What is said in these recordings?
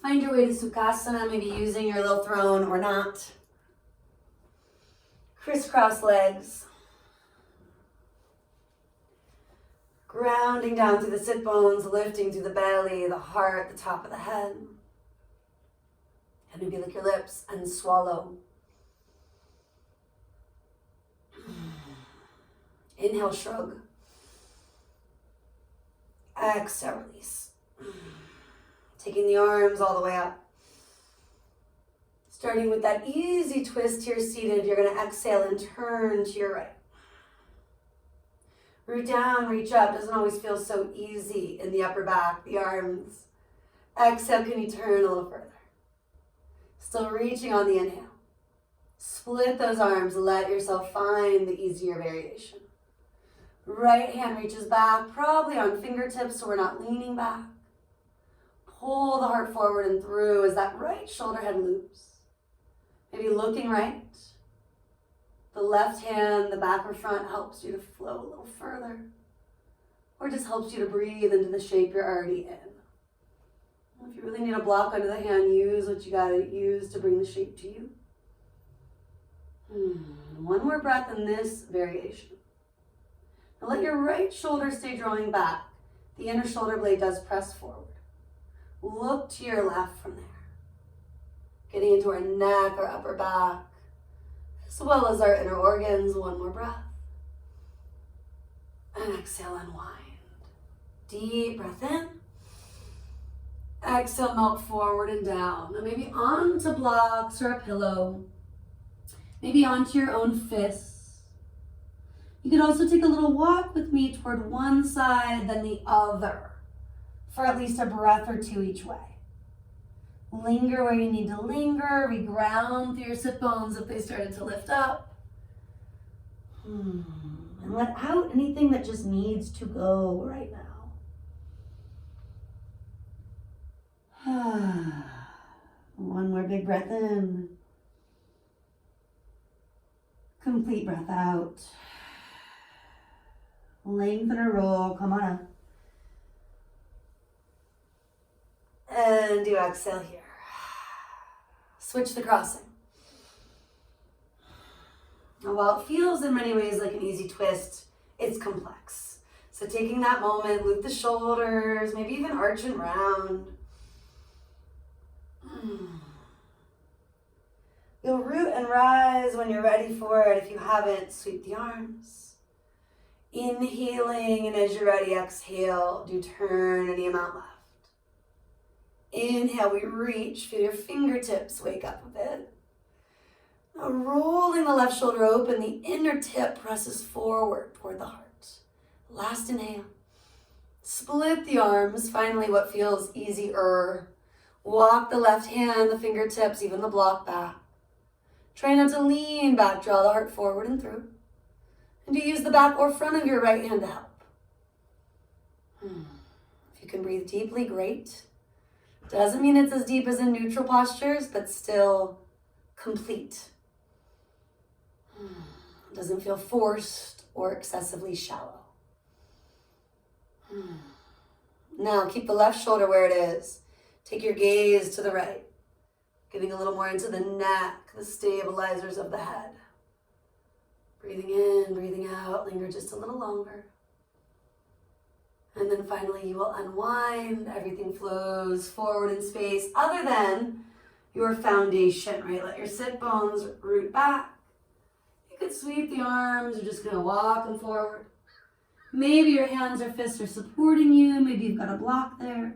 Find your way to Sukhasana, maybe using your little throne or not. Crisscross legs. Grounding down through the sit bones, lifting through the belly, the heart, the top of the head. And maybe lick your lips and swallow. Inhale, shrug. Exhale, release. Taking the arms all the way up. Starting with that easy twist here seated, you're going to exhale and turn to your right. Root down, reach up. Doesn't always feel so easy in the upper back, the arms. Exhale, can you turn a little further? Still reaching on the inhale. Split those arms, let yourself find the easier variation. Right hand reaches back, probably on fingertips so we're not leaning back. Pull the heart forward and through as that right shoulder head loops. Maybe looking right. The left hand, the back or front, helps you to flow a little further. Or just helps you to breathe into the shape you're already in. If you really need a block under the hand, use what you gotta use to bring the shape to you. One more breath in this variation. Now let your right shoulder stay drawing back. The inner shoulder blade does press forward. Look to your left from there. Getting into our neck, our upper back, as well as our inner organs. One more breath. And exhale, unwind. Deep breath in. Exhale, melt forward and down. Now maybe onto blocks or a pillow. Maybe onto your own fists. You could also take a little walk with me toward one side, then the other, for at least a breath or two each way. Linger where you need to linger. Reground through your sit bones if they started to lift up. And let out anything that just needs to go right now. One more big breath in. Complete breath out. Lengthen or roll. Come on up. And do exhale here. Switch the crossing. Now, while it feels in many ways like an easy twist, it's complex. So taking that moment, loop the shoulders, maybe even arch and round. You'll root and rise when you're ready for it. If you haven't, sweep the arms. Inhaling, and as you're ready, exhale. Do turn any amount left. Inhale, we reach, feel your fingertips wake up a bit. Now rolling the left shoulder open, the inner tip presses forward toward the heart. Last inhale. Split the arms, finally what feels easier. Walk the left hand, the fingertips, even the block back. Try not to lean back, draw the heart forward and through. And do use the back or front of your right hand to help. If you can breathe deeply, great. Doesn't mean it's as deep as in neutral postures, but still complete. Doesn't feel forced or excessively shallow. Now keep the left shoulder where it is. Take your gaze to the right, getting a little more into the neck, the stabilizers of the head. Breathing in, breathing out, linger just a little longer. And then finally you will unwind, everything flows forward in space other than your foundation, right? Let your sit bones root back. You could sweep the arms, you're just gonna walk them forward. Maybe your hands or fists are supporting you, maybe you've got a block there.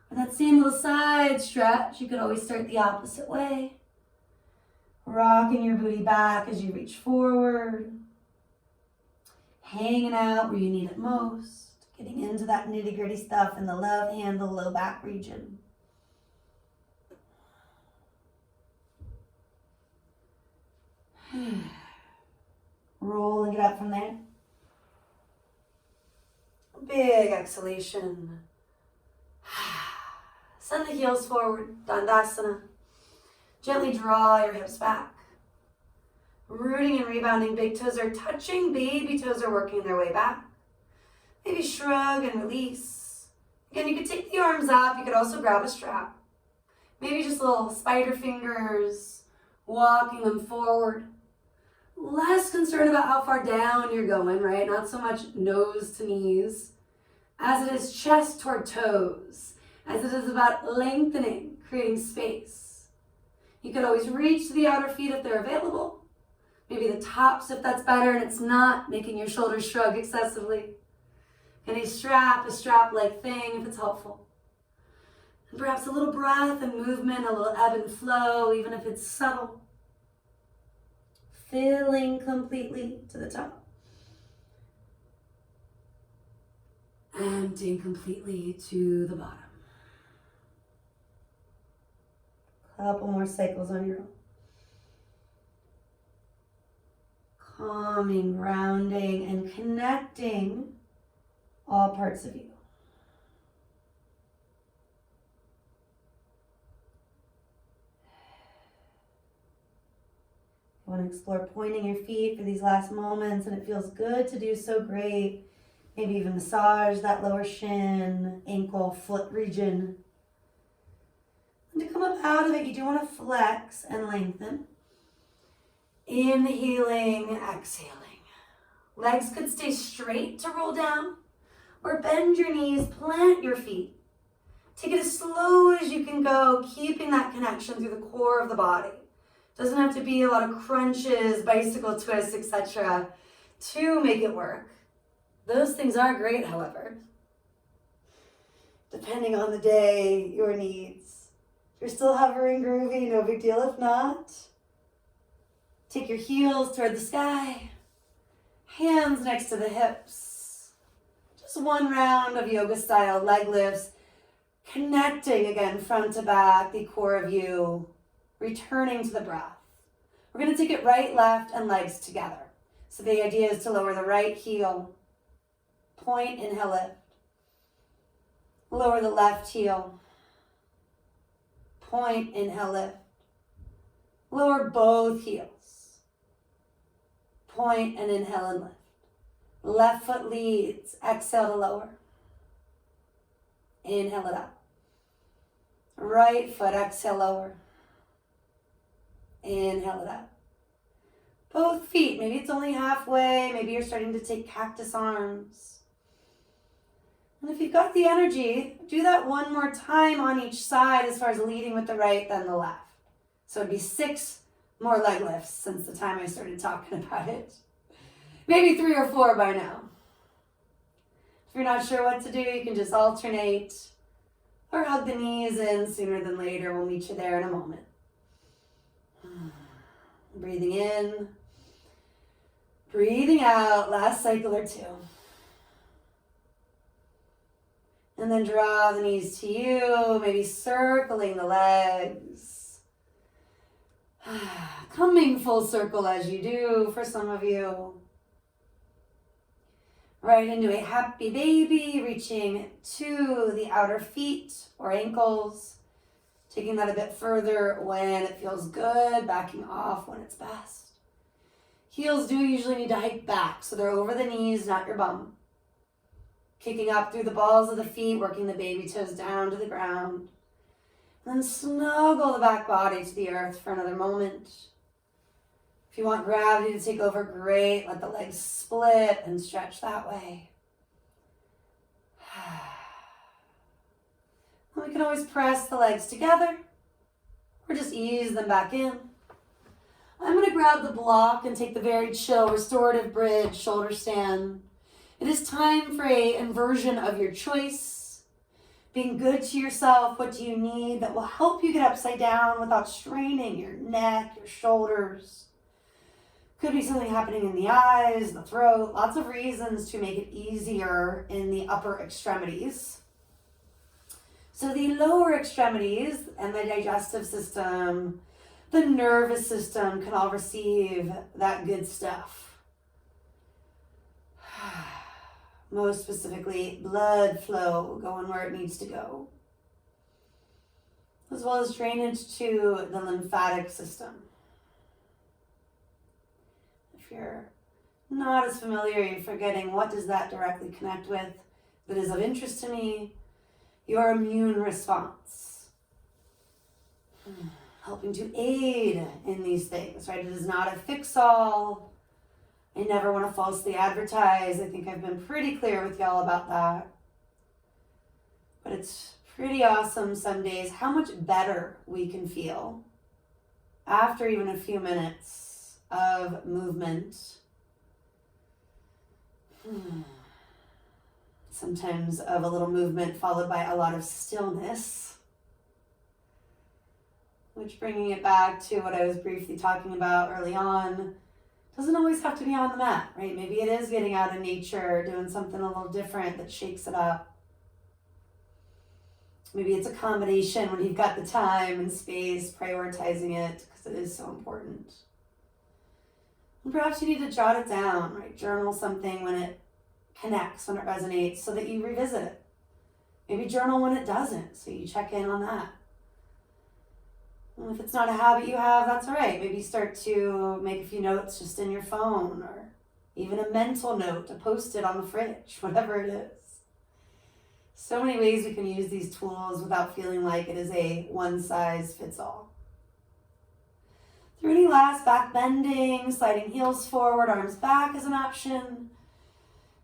With that same little side stretch, you could always start the opposite way. Rocking your booty back as you reach forward. Hanging out where you need it most. Getting into that nitty-gritty stuff in the love handle, low back region. Rolling it up from there. Big exhalation. Send the heels forward, Dandasana. Gently draw your hips back. Rooting and rebounding, big toes are touching, baby toes are working their way back. Maybe shrug and release. Again, you could take the arms up, you could also grab a strap. Maybe just little spider fingers, walking them forward. Less concerned about how far down you're going, right? Not so much nose to knees, as it is chest toward toes, as it is about lengthening, creating space. You could always reach to the outer feet if they're available. Maybe the tops if that's better and it's not making your shoulders shrug excessively. And a strap-like thing if it's helpful. And perhaps a little breath and movement, a little ebb and flow, even if it's subtle. Filling completely to the top. Emptying completely to the bottom. Couple more cycles on your own. Calming, grounding, and connecting all parts of you. You want to explore pointing your feet for these last moments, and it feels good to do so, great. Maybe even massage that lower shin, ankle, foot region. And to come up out of it, you do want to flex and lengthen. Inhaling, exhaling. Legs could stay straight to roll down, or bend your knees, plant your feet. Take it as slow as you can go, keeping that connection through the core of the body. Doesn't have to be a lot of crunches, bicycle twists, etc. to make it work. Those things are great, however. Depending on the day, your needs. If you're still hovering groovy, no big deal if not. Take your heels toward the sky. Hands next to the hips. Just one round of yoga style leg lifts. Connecting again front to back, the core of you. Returning to the breath. We're going to take it right, left, and legs together. So the idea is to lower the right heel. Point, inhale, lift. Lower the left heel. Point, inhale, lift. Lower both heels. Point and inhale and lift. Left foot leads. Exhale to lower. Inhale it up. Right foot, exhale, lower. Inhale it up. Both feet, maybe it's only halfway. Maybe you're starting to take cactus arms. And if you've got the energy, do that one more time on each side as far as leading with the right, then the left. So it'd be 6 more leg lifts since the time I started talking about it. Maybe 3 or 4 by now. If you're not sure what to do, you can just alternate or hug the knees in sooner than later. We'll meet you there in a moment. Breathing in, breathing out, last cycle or 2. And then draw the knees to you, maybe circling the legs. Coming full circle as you do for some of you. Right into a happy baby, reaching to the outer feet or ankles. Taking that a bit further when it feels good, backing off when it's best. Heels do usually need to hike back, so they're over the knees, not your bum. Kicking up through the balls of the feet, working the baby toes down to the ground. Then snuggle the back body to the earth for another moment. If you want gravity to take over, great. Let the legs split and stretch that way. And we can always press the legs together or just ease them back in. I'm going to grab the block and take the very chill restorative bridge shoulder stand. It is time for an inversion of your choice. Being good to yourself, what do you need that will help you get upside down without straining your neck, your shoulders. Could be something happening in the eyes, the throat, lots of reasons to make it easier in the upper extremities. So the lower extremities and the digestive system, the nervous system can all receive that good stuff. Most specifically, blood flow going where it needs to go, as well as drainage to the lymphatic system. If you're not as familiar, you're forgetting what does that directly connect with that is of interest to me. Your immune response. helping to aid in these things, right? It is not a fix-all. I never want to falsely advertise. I think I've been pretty clear with y'all about that. But it's pretty awesome some days how much better we can feel after even a few minutes of movement. Sometimes of a little movement followed by a lot of stillness. Which, bringing it back to what I was briefly talking about early on, doesn't always have to be on the mat, right? Maybe it is getting out in nature, doing something a little different that shakes it up. Maybe it's a combination when you've got the time and space, prioritizing it because it is so important. And perhaps you need to jot it down, right? Journal something when it connects, when it resonates, so that you revisit it. Maybe journal when it doesn't, so you check in on that. And if it's not a habit you have, that's all right. Maybe start to make a few notes just in your phone, or even a mental note to post it on the fridge, whatever it is. So many ways we can use these tools without feeling like it is a one-size-fits-all. Through any last back bending, sliding heels forward, arms back is an option.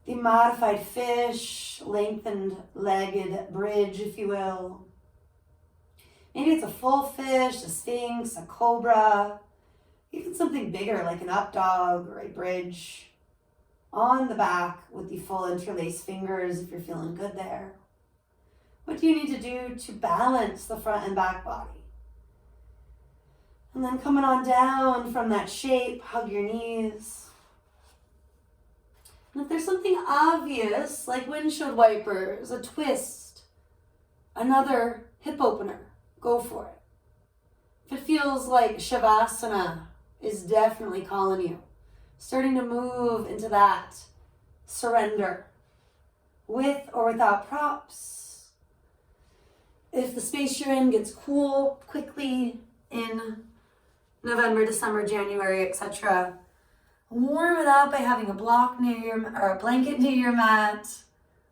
The modified fish, lengthened legged bridge, if you will. Maybe it's a full fish, a sphinx, a cobra, even something bigger like an up dog or a bridge. On the back with the full interlaced fingers if you're feeling good there. What do you need to do to balance the front and back body? And then coming on down from that shape, hug your knees. And if there's something obvious like windshield wipers, a twist, another hip opener, go for it. If it feels like Shavasana is definitely calling you, starting to move into that surrender with or without props. If the space you're in gets cool quickly in November, December, January, etc., warm it up by having a block near your, or a blanket near your mat.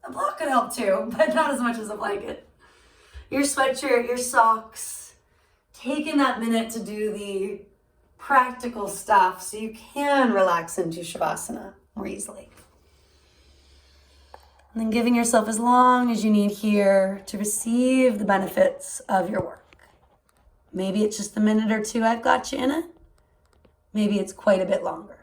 A block could help too, but not as much as a blanket. Your sweatshirt, your socks, taking that minute to do the practical stuff so you can relax into Shavasana more easily. And then giving yourself as long as you need here to receive the benefits of your work. Maybe it's just a minute or two I've got you in it. Maybe it's quite a bit longer.